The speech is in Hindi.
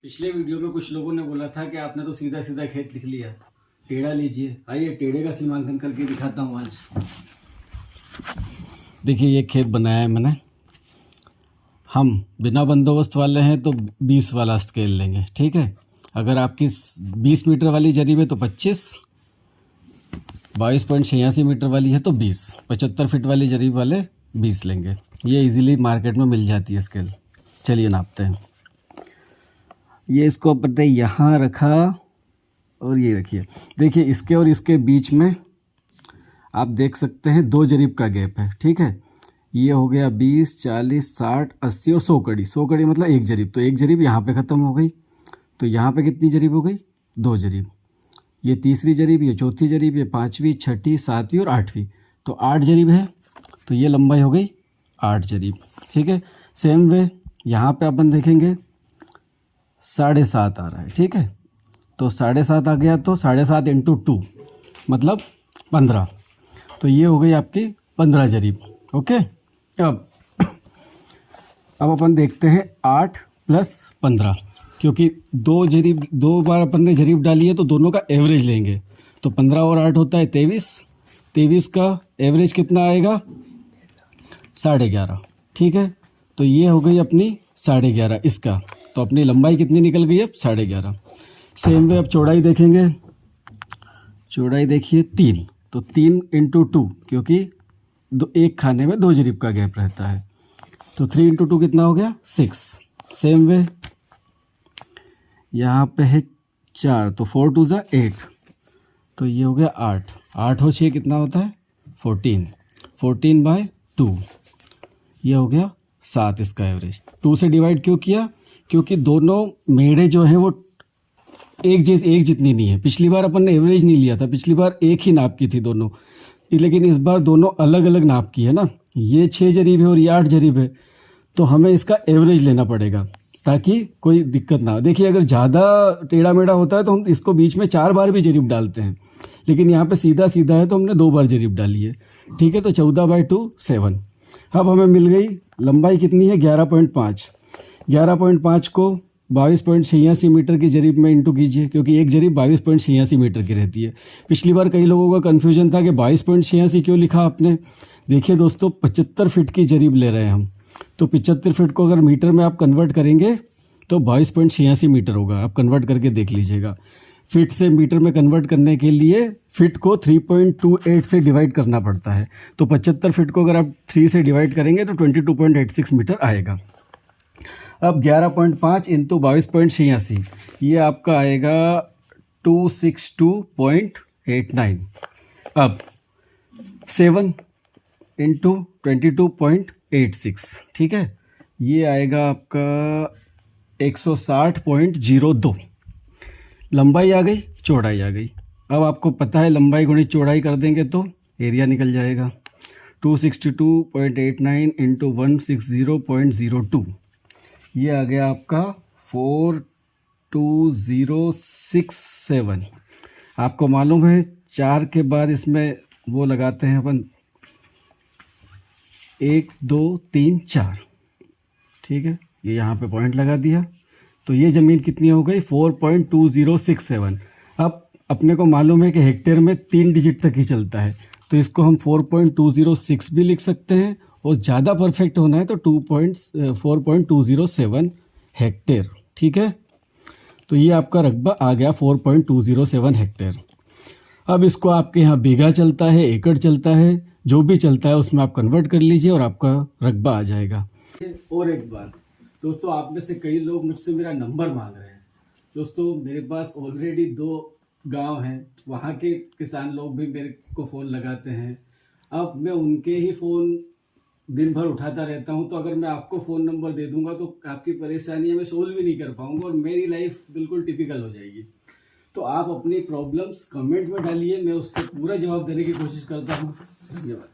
पिछले वीडियो में कुछ लोगों ने बोला था कि आपने तो सीधा सीधा खेत लिख लिया, टेढ़ा लीजिए। आइए टेढ़े का सीमांकन करके दिखाता हूँ आज। देखिए ये खेत बनाया है मैंने। हम बिना बंदोबस्त वाले हैं तो 20 वाला स्केल लेंगे, ठीक है। अगर आपकी 20 मीटर वाली जरीब है तो 25, 22.86 मीटर वाली है तो 20, 75 फीट वाली जरीब वाले 20 लेंगे। ये इजीली मार्केट में मिल जाती है स्केल। चलिए नापते हैं। ये इसको अपने यहाँ रखा और ये रखिए। देखिए इसके और इसके बीच में आप देख सकते हैं 2 जरीब का गैप है, ठीक है। ये हो गया 20, 40, 60, 80 और 100 कड़ी। 100 कड़ी मतलब 1 जरीब, तो 1 जरीब यहाँ पे ख़त्म हो गई। तो यहाँ पे कितनी जरीब हो गई? 2 जरीब। ये तीसरी जरीब, ये चौथी जरीब, ये 5वीं, 6ठी, 7वीं और 8वीं, तो 8 जरीब है। तो ये लंबाई हो गई 8 जरीब, ठीक है। सेम वे यहाँ पे अपन देखेंगे 7.5 आ रहा है, ठीक है। तो 7.5 आ गया तो 7.5 इंटू 2 मतलब 15। तो ये हो गई आपकी 15 जरीब, ओके। अब अपन देखते हैं 8 प्लस 15, क्योंकि 2 बार अपन ने जरीब डाली है तो दोनों का एवरेज लेंगे। तो 15 और 8 होता है 23। 23 का एवरेज कितना आएगा? 11.5, ठीक है। तो ये हो गई अपनी 11.5 इसका। तो अपनी लंबाई कितनी निकल गई अब? 11.5। सेम वे अब चौड़ाई देखेंगे। चौड़ाई देखिए 3, तो 3 इंटू 2, क्योंकि एक खाने में 2 जरीब का गैप रहता है। तो 3 इंटू 2 कितना हो गया? 6। सेम वे यहाँ पे है 4, तो 4 2 ज़ा 8, तो ये हो गया 8। 8 और 6 कितना होता है? 14। 14/2, ये हो गया 7 इसका एवरेज। 2 से डिवाइड क्यों किया? क्योंकि दोनों मेढ़े जो हैं वो एक जितनी नहीं है। पिछली बार अपन ने एवरेज नहीं लिया था, पिछली बार एक ही नाप की थी दोनों, लेकिन इस बार दोनों अलग अलग नाप की है ना। ये 6 जरीब है और ये 8 जरीब है, तो हमें इसका एवरेज लेना पड़ेगा ताकि कोई दिक्कत ना हो। देखिए अगर ज़्यादा टेढ़ा मेढ़ा होता है तो हम इसको बीच में 4 बार भी जरीब डालते हैं, लेकिन यहाँ पे सीधा सीधा है तो हमने 2 बार जरीब डाली है, ठीक है। तो 14/2 7। अब हमें मिल गई लंबाई कितनी है? 11.5। 11.5 को 22.86 मीटर की जरीब में इंटू कीजिए, क्योंकि एक जरीब 22.86 मीटर की रहती है। पिछली बार कई लोगों का कन्फ्यूजन था कि 22.86 क्यों लिखा आपने। देखिए दोस्तों 75 फीट की जरीब ले रहे हैं हम, तो 75 फीट को अगर मीटर में आप कन्वर्ट करेंगे तो 22.86 मीटर होगा। आप कन्वर्ट करके देख लीजिएगा। फिट से मीटर में कन्वर्ट करने के लिए फिट को 3.28 से डिवाइड करना पड़ता है। तो 75 फीट को अगर आप 3 से डिवाइड करेंगे तो 22.86 मीटर आएगा। अब 11.5 इंटू 22.86, ये आपका आएगा 262.89। अब 7 इंटू 22.86, ठीक है, ये आएगा आपका 160.02। लंबाई आ गई, चौड़ाई आ गई। अब आपको पता है लंबाई गुणित चौड़ाई कर देंगे तो एरिया निकल जाएगा। 262.89 इंटू 160.02, ये आ गया आपका 42067। आपको मालूम है 4 के बाद इसमें वो लगाते हैं अपन 1 2 3 4, ठीक है। ये यहाँ पे पॉइंट लगा दिया, तो ये ज़मीन कितनी हो गई? 4.2067। अब अपने को मालूम है कि हेक्टेयर में 3 डिजिट तक ही चलता है, तो इसको हम 4.206 भी लिख सकते हैं, और ज़्यादा परफेक्ट होना है तो 4.207 हेक्टेयर, ठीक है। तो ये आपका रकबा आ गया 4.207 हेक्टेयर। अब इसको आपके यहाँ बीघा चलता है, एकड़ चलता है, जो भी चलता है उसमें आप कन्वर्ट कर लीजिए और आपका रकबा आ जाएगा। और एक बात दोस्तों, आप में से कई लोग मुझसे मेरा नंबर मांग रहे हैं। दोस्तों मेरे पास ऑलरेडी 2 गांव हैं, वहाँ के किसान लोग भी मेरे को फ़ोन लगाते हैं। अब मैं उनके ही फ़ोन दिन भर उठाता रहता हूँ, तो अगर मैं आपको फ़ोन नंबर दे दूंगा तो आपकी परेशानियाँ मैं सोल्व भी नहीं कर पाऊंगा और मेरी लाइफ बिल्कुल टिपिकल हो जाएगी। तो आप अपनी प्रॉब्लम्स कमेंट में डालिए, मैं उसका पूरा जवाब देने की कोशिश करता हूँ। धन्यवाद।